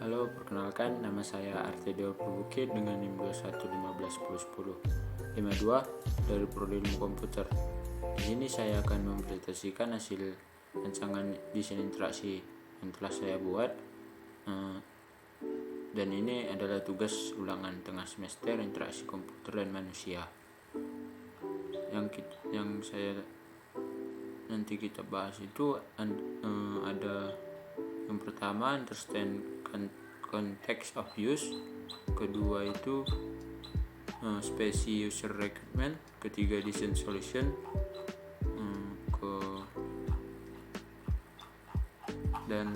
Halo, perkenalkan nama saya Artedio Bukit dengan NIM 21151010 52 dari Prodi Ilmu Komputer. Di sini saya akan mempresentasikan hasil rancangan desain interaksi yang telah saya buat. Dan ini adalah tugas ulangan tengah semester interaksi komputer dan manusia. Yang saya nanti kita bahas itu ada yang pertama understand context of use, kedua itu spesi user requirement, ketiga design solution, dan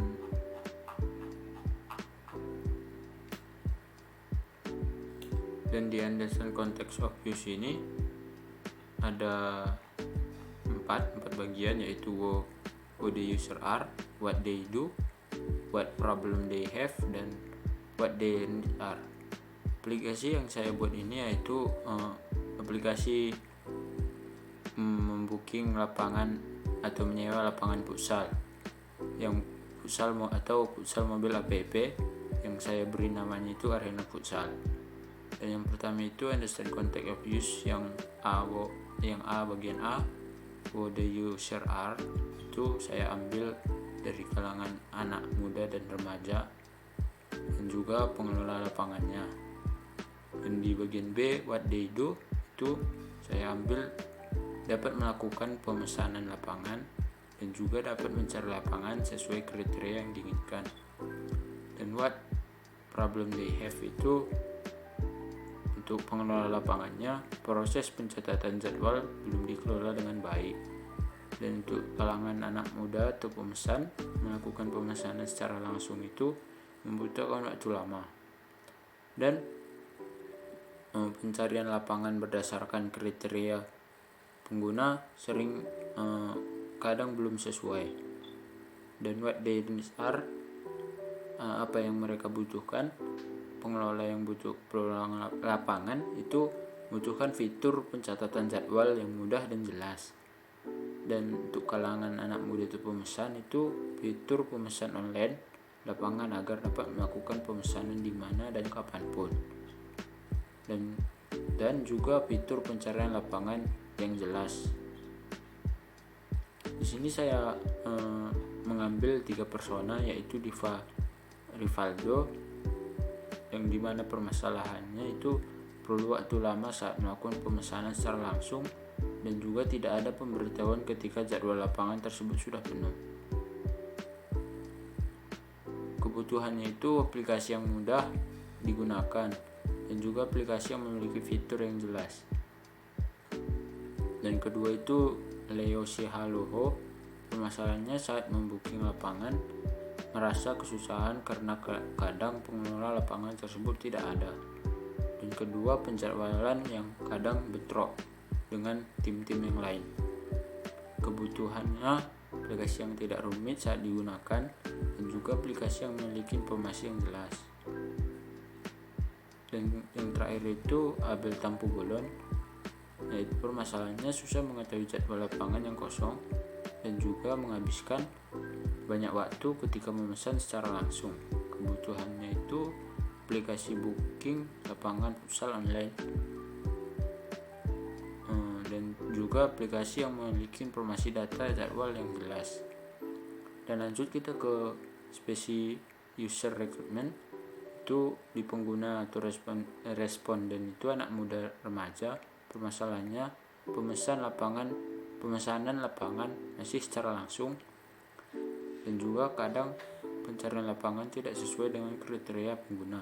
di understand context of use ini ada empat bagian, yaitu who the user are, what they do, what problem they have, dan what their needs are. Aplikasi yang saya buat ini yaitu aplikasi membooking lapangan atau menyewa lapangan futsal, yang futsal mobil app, yang saya beri namanya itu Arena Futsal. Dan yang pertama itu understand context of use, yang A bagian A, who the user are, itu saya ambil dari kalangan anak muda dan remaja dan juga pengelola lapangannya. Dan di bagian B, what they do, itu saya ambil dapat melakukan pemesanan lapangan dan juga dapat mencari lapangan sesuai kriteria yang diinginkan. Dan what problem they have, itu untuk pengelola lapangannya, proses pencatatan jadwal belum dikelola dengan baik. Dan untuk kalangan anak muda atau pemesan, melakukan pemesanan secara langsung itu membutuhkan waktu lama. Dan pencarian lapangan berdasarkan kriteria pengguna sering kadang belum sesuai. Dan what they needs are, apa yang mereka butuhkan. Pengelola yang butuh pengelola lapangan itu butuhkan fitur pencatatan jadwal yang mudah dan jelas. Dan untuk kalangan anak muda itu pemesan, itu fitur pemesan online lapangan agar dapat melakukan pemesanan di mana dan kapanpun. Dan juga fitur pencarian lapangan yang jelas. Di sini saya mengambil 3 persona, yaitu Rivaldo, yang dimana permasalahannya itu perlu waktu lama saat melakukan pemesanan secara langsung dan juga tidak ada pemberitahuan ketika jadwal lapangan tersebut sudah penuh. Kebutuhannya itu aplikasi yang mudah digunakan dan juga aplikasi yang memiliki fitur yang jelas. Dan kedua itu Leo Sihaloho, permasalahannya saat membooking lapangan merasa kesusahan karena kadang pengelola lapangan tersebut tidak ada. Dan kedua, penjadwalan yang kadang bentrok dengan tim-tim yang lain. Kebutuhannya aplikasi yang tidak rumit saat digunakan dan juga aplikasi yang memiliki informasi yang jelas. Dan yang terakhir itu Abel Tampu Bolon, yaitu permasalahannya susah mengetahui jadwal lapangan yang kosong dan juga menghabiskan banyak waktu ketika memesan secara langsung. Kebutuhannya itu aplikasi booking lapangan futsal online dan juga aplikasi yang memiliki informasi data jadwal yang jelas. Dan lanjut kita ke spesi user requirement, itu di pengguna atau responden itu anak muda remaja. Permasalahannya pemesanan lapangan masih secara langsung dan juga kadang pencarian lapangan tidak sesuai dengan kriteria pengguna.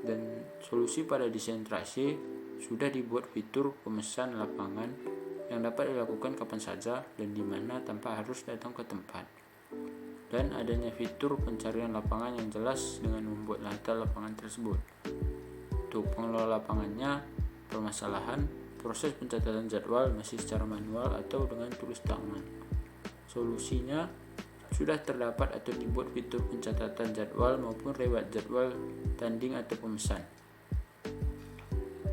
Dan solusi pada desain interaksi sudah dibuat fitur pemesan lapangan yang dapat dilakukan kapan saja dan di mana tanpa harus datang ke tempat. Dan adanya fitur pencarian lapangan yang jelas dengan membuat latar lapangan tersebut. Untuk pengelola lapangannya, permasalahan proses pencatatan jadwal masih secara manual atau dengan tulis tangan. Solusinya sudah terdapat atau dibuat fitur pencatatan jadwal maupun lewat jadwal tanding atau pemesan.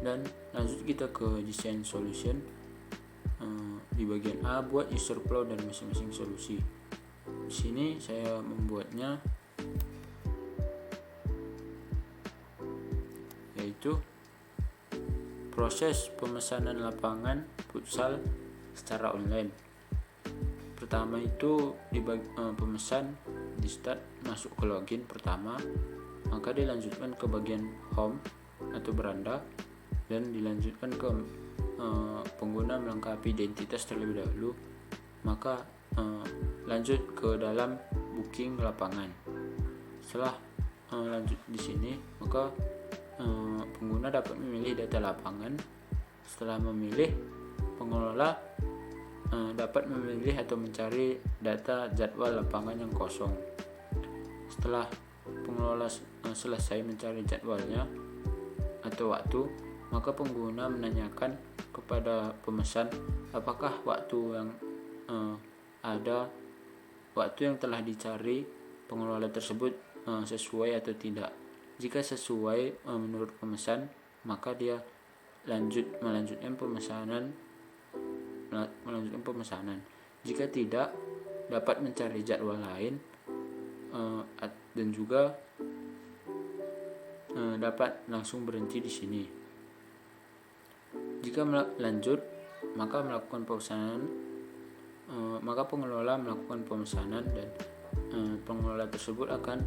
Dan lanjut kita ke design solution. Di bagian A, buat user flow dan masing-masing solusi. Di sini saya membuatnya yaitu proses pemesanan lapangan futsal secara online. Pertama itu pemesan di start masuk ke login pertama, maka dilanjutkan ke bagian home atau beranda, dan dilanjutkan ke pengguna melengkapi identitas terlebih dahulu, maka lanjut ke dalam booking lapangan. Setelah lanjut di sini, maka pengguna dapat memilih data lapangan. Setelah memilih, pengelola dapat memilih atau mencari data jadwal lapangan yang kosong. Setelah pengelola selesai mencari jadwalnya atau waktu, maka pengguna menanyakan kepada pemesan apakah waktu yang telah dicari pengelola tersebut sesuai atau tidak. Jika sesuai menurut pemesan, maka dia melanjutkan pemesanan. Jika tidak, dapat mencari jadwal lain dan juga dapat langsung berhenti di sini. Jika lanjut, maka pengelola melakukan pemesanan, dan pengelola tersebut akan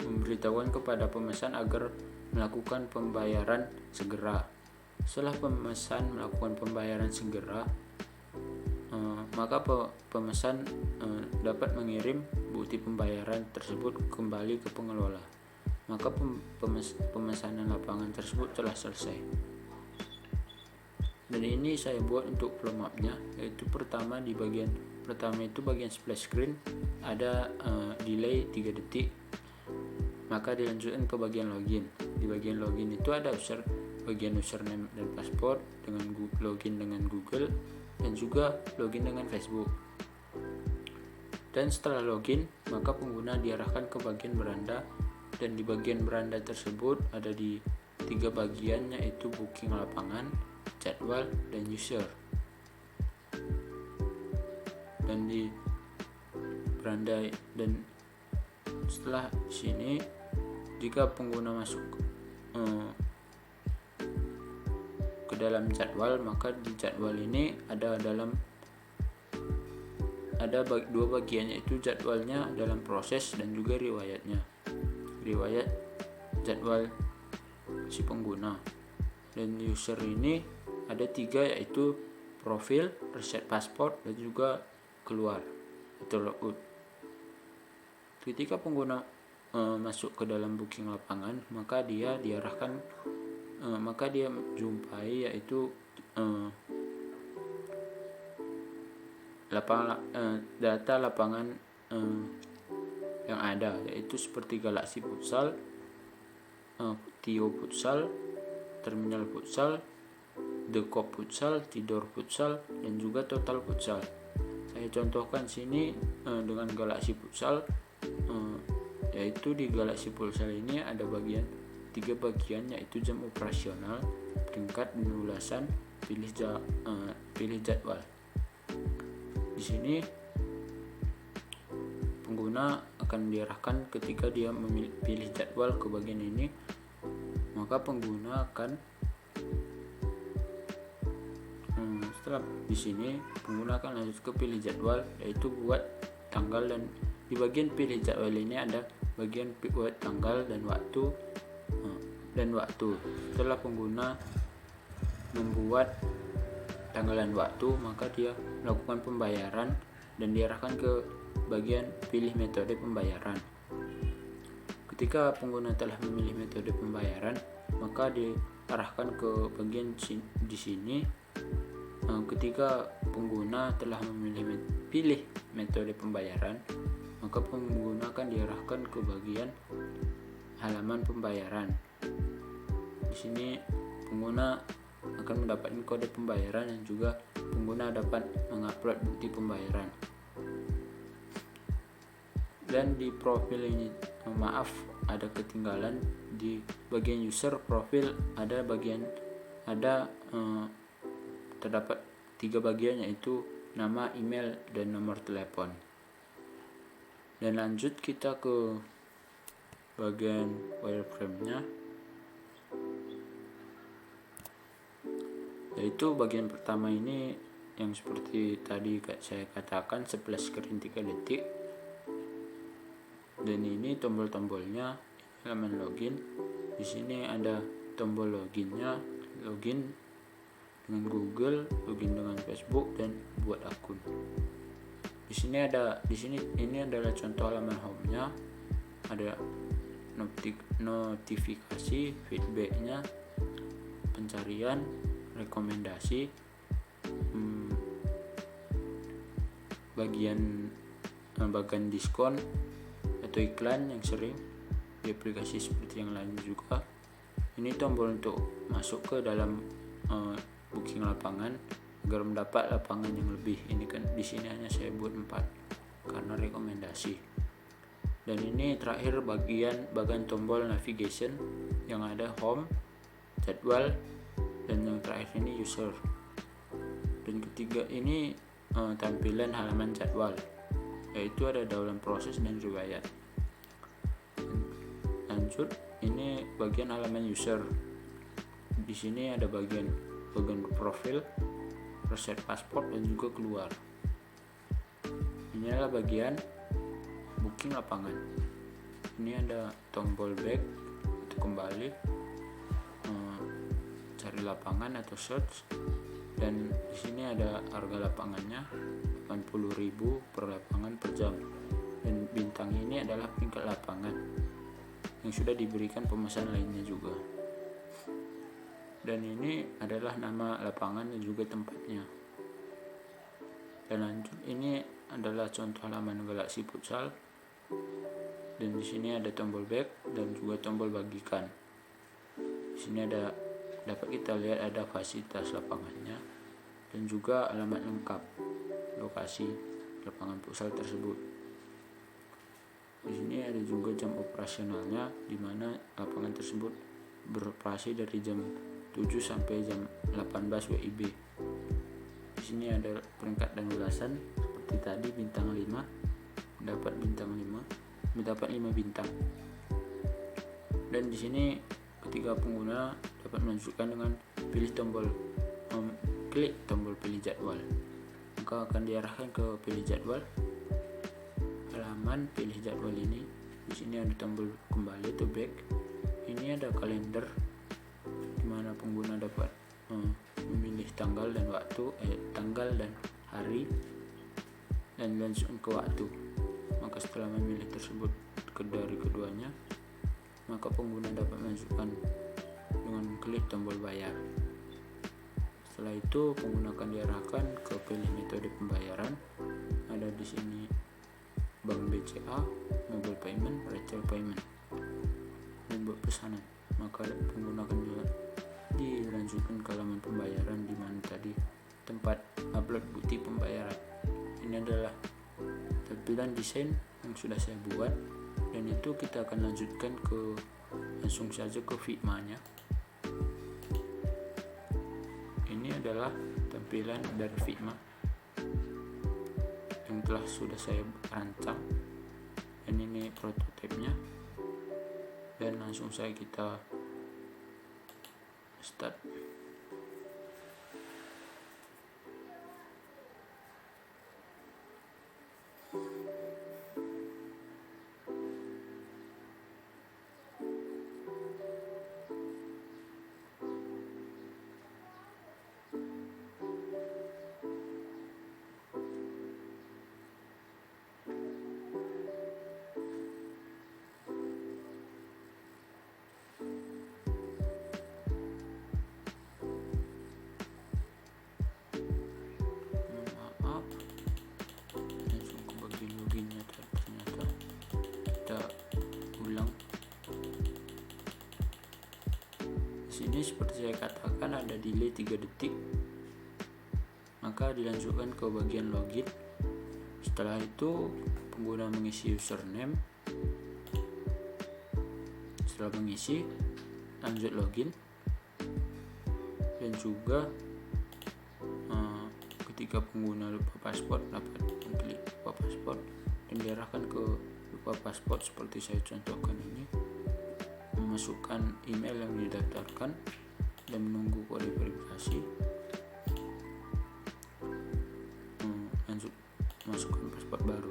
memberitahukan kepada pemesan agar melakukan pembayaran segera. Setelah pemesan melakukan pembayaran segera, maka pemesan dapat mengirim bukti pembayaran tersebut kembali ke pengelola. Maka pemesanan lapangan tersebut telah selesai. Dan ini saya buat untuk flow mapnya, yaitu pertama bagian splash screen ada delay 3 detik, maka dilanjutkan ke bagian login. Di bagian login itu ada bagian username dan password dengan login dengan Google, dan juga login dengan Facebook. Dan setelah login, maka pengguna diarahkan ke bagian beranda, dan di bagian beranda tersebut ada di 3 bagian, yaitu booking lapangan, jadwal, dan user. Dan di beranda, dan setelah sini, jika pengguna masuk ke dalam jadwal, maka di jadwal ini ada 2 bagian, yaitu jadwalnya dalam proses dan juga riwayat jadwal si pengguna. Dan user ini ada 3, yaitu profil, reset password, dan juga keluar atau logout. Ketika pengguna masuk ke dalam booking lapangan, maka dia jumpai yaitu data lapangan yang ada, yaitu seperti Galaxy Futsal, Tio Futsal, Terminal Futsal, The Cop Futsal, Tidor Futsal, dan juga Total Futsal. Saya contohkan sini dengan Galaxy Futsal, yaitu di Galaxy Futsal ini ada 3 bagian, yaitu jam operasional, peringkat dan ulasan, pilih jadwal. Di sini pengguna akan diarahkan ketika dia pilih jadwal ke bagian ini, maka pengguna akan setelah di sini pengguna akan lanjut ke pilih jadwal, yaitu buat tanggal, dan di bagian pilih jadwal ini ada bagian buat tanggal dan waktu. Setelah pengguna membuat tanggal dan waktu, maka dia melakukan pembayaran dan diarahkan ke bagian pilih metode pembayaran. Ketika pengguna telah memilih metode pembayaran, maka diarahkan ke bagian di sini. Ketika pengguna telah pilih metode pembayaran, maka pengguna akan diarahkan ke bagian halaman pembayaran. Di sini pengguna akan mendapatkan kode pembayaran, dan juga pengguna dapat mengupload bukti pembayaran. Dan di profil ini, ada ketinggalan di bagian user profil, terdapat 3 bagian, yaitu nama, email, dan nomor telepon. Dan lanjut kita ke bagian wireframe-nya. Yaitu bagian pertama ini yang seperti tadi saya katakan 11 kering 3 detik, dan ini tombol-tombolnya, halaman login. Di sini ada tombol loginnya, login dengan Google, login dengan Facebook, dan buat akun. Di sini ini adalah contoh halaman home-nya, ada notifikasi, feedbacknya, pencarian, rekomendasi, bagian diskon atau iklan yang sering di aplikasi seperti yang lain juga. Ini tombol untuk masuk ke dalam booking lapangan agar mendapat lapangan yang lebih. Ini kan di sini hanya saya buat 4 karena rekomendasi. Dan ini terakhir bagian tombol navigation yang ada home, jadwal, dan yang terakhir ini user. Dan ketiga ini tampilan halaman jadwal, yaitu ada dalam proses dan riwayat. Lanjut, ini bagian halaman user. Di sini ada bagian profil, reset paspor, dan juga keluar. Ini adalah bagian booking lapangan. Ini ada tombol back untuk kembali, cari lapangan atau search, dan di sini ada harga lapangannya 80.000 per lapangan per jam, dan bintang ini adalah peringkat lapangan yang sudah diberikan pemesan lainnya juga. Dan ini adalah nama lapangan dan juga tempatnya. Dan lanjut, ini adalah contoh halaman Galaxy Futsal, dan di sini ada tombol back dan juga tombol bagikan. Di sini dapat kita lihat ada fasilitas lapangannya dan juga alamat lengkap lokasi lapangan futsal tersebut. Di sini ada juga jam operasionalnya, di mana lapangan tersebut beroperasi dari jam 7 sampai jam 18 WIB. Di sini ada peringkat dan ulasan seperti tadi, bintang 5, mendapat 5 bintang. Dan di sini ketika pengguna dapat menunjukkan dengan klik tombol pilih jadwal, maka akan diarahkan ke pilih jadwal. Halaman pilih jadwal ini, di sini ada tombol kembali atau back. Ini ada kalender, di mana pengguna dapat memilih tanggal dan waktu, tanggal dan hari, dan langsung ke waktu. Maka setelah memilih tersebut dari keduanya, maka pengguna dapat menunjukkan dengan klik tombol bayar. Setelah itu pengguna akan diarahkan ke pilih metode pembayaran. Ada di sini Bank BCA, mobile payment, retail payment, dan buat pesanan. Maka pengguna akan dilanjutkan ke halaman pembayaran, di mana tadi tempat upload bukti pembayaran. Ini adalah tampilan desain yang sudah saya buat, dan itu kita akan lanjutkan langsung saja ke Figma-nya. Ini adalah tampilan dari Figma yang telah sudah saya rancang, dan ini prototipenya. Dan langsung saja kita start. Sini seperti saya katakan ada delay 3 detik, maka dilanjutkan ke bagian login. Setelah itu pengguna mengisi username. Setelah mengisi, lanjut login. Dan juga ketika pengguna lupa paspor, dapat mengklik lupa paspor dan diarahkan ke lupa paspor seperti saya contohkan ini. Memasukkan email yang didaftarkan dan menunggu kode verifikasi. masukkan paspor baru.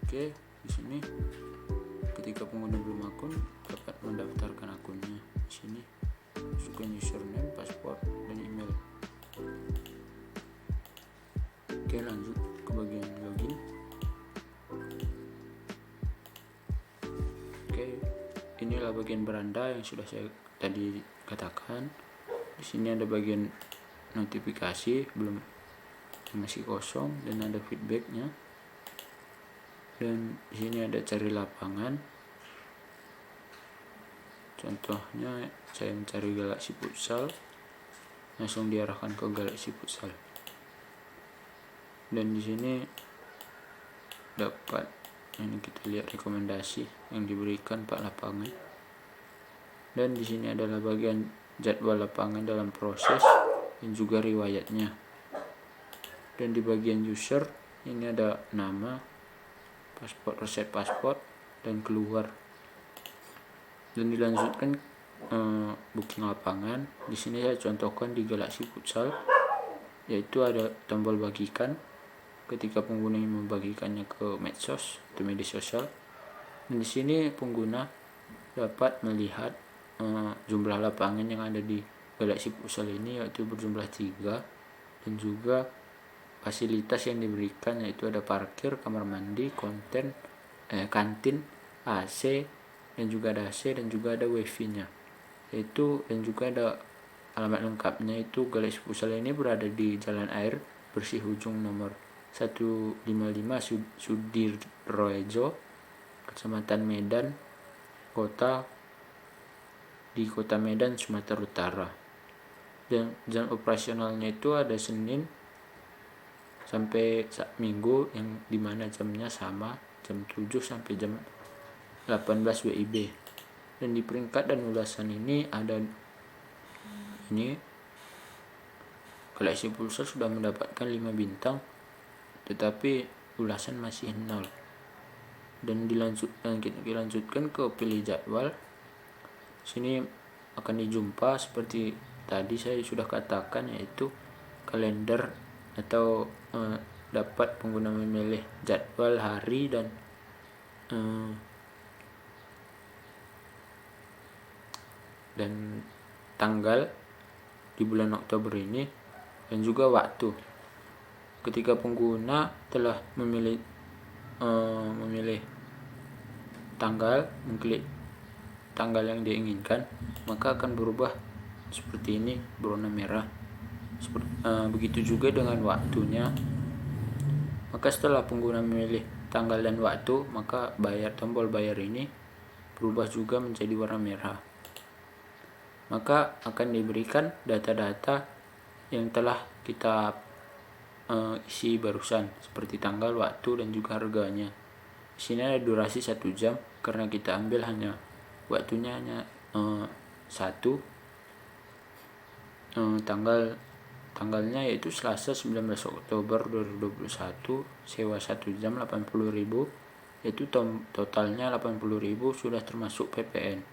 Oke, di sini ketika pengguna belum akun dapat mendaftarkan akunnya. Di sini masukkan username, paspor, dan email. Oke, lanjut ke bagian login. Oke, inilah bagian beranda yang sudah saya tadi katakan. Di sini ada bagian notifikasi masih kosong dan ada feedbacknya. Dan di sini ada cari lapangan. Contohnya saya mencari Galaxy Futsal, langsung diarahkan ke Galaxy Futsal. Dan di sini dapat ini kita lihat rekomendasi yang diberikan Pak lapangan. Dan di sini adalah bagian jadwal lapangan dalam proses dan juga riwayatnya. Dan di bagian user ini ada nama, paspor, resep paspor, dan keluar. Dan dilanjutkan booking lapangan. Di sini saya contohkan di Galaxy Futsal, yaitu ada tombol bagikan ketika pengguna yang membagikannya ke medsos atau media sosial. Dan di sini pengguna dapat melihat jumlah lapangan yang ada di Galaxy Futsal ini, yaitu berjumlah 3, dan juga fasilitas yang diberikan, yaitu ada parkir, kamar mandi, kantin, AC, dan juga ada AC, dan juga ada wifi nya dan juga ada alamat lengkapnya. Itu Galaxy Futsal ini berada di Jalan Air Bersih Ujung nomor 155 Sudirroejo, Kecamatan Medan, di Kota Medan, Sumatera Utara. Dan jam operasionalnya itu ada Senin sampai Minggu, yang dimana jamnya sama, jam 7 sampai jam 18 WIB. Dan di peringkat dan ulasan ini ada ini Galaxy Futsal sudah mendapatkan 5 bintang, tetapi ulasan masih 0. Dan kita dilanjutkan ke pilih jadwal. Sini akan dijumpa seperti tadi saya sudah katakan, yaitu kalender atau dapat pengguna memilih jadwal, hari, dan tanggal di bulan Oktober ini, dan juga waktu. Ketika pengguna telah memilih tanggal, mengklik tanggal yang dia inginkan, maka akan berubah seperti ini, berwarna merah. Begitu juga dengan waktunya. Maka setelah pengguna memilih tanggal dan waktu, maka tombol bayar ini berubah juga menjadi warna merah. Maka akan diberikan data-data yang telah kita isi barusan, seperti tanggal, waktu, dan juga harganya. Di sini ada durasi 1 jam karena kita ambil waktunya hanya 1. Tanggalnya yaitu Selasa 19 Oktober 2021, sewa 1 jam 80.000, yaitu totalnya 80.000 sudah termasuk PPN.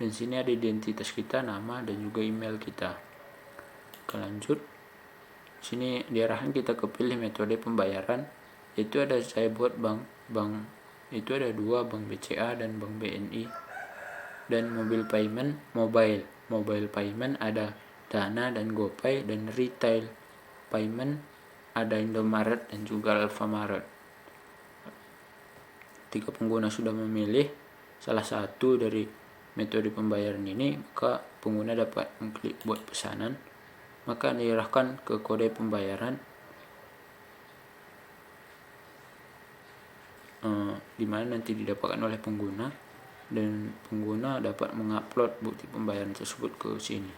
Dan sini ada identitas kita, nama, dan juga email kita. Lanjut. Sini diarahkan kita ke pilih metode pembayaran, yaitu ada saya buat bank itu ada 2, Bank BCA dan Bank BNI. Dan mobile payment ada Dana dan GoPay, dan retail payment ada Indomaret dan juga Alfamaret. Ketika pengguna sudah memilih salah satu dari metode pembayaran ini, maka pengguna dapat mengklik buat pesanan, maka diarahkan ke kode pembayaran, di mana nanti didapatkan oleh pengguna, dan pengguna dapat mengupload bukti pembayaran tersebut ke sini.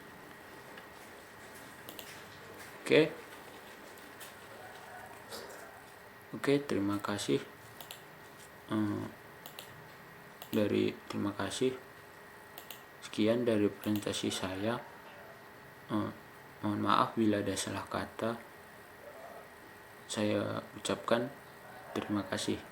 Oke, terima kasih. Terima kasih. Sekian dari presentasi saya. Mohon maaf bila ada salah kata. Saya ucapkan terima kasih.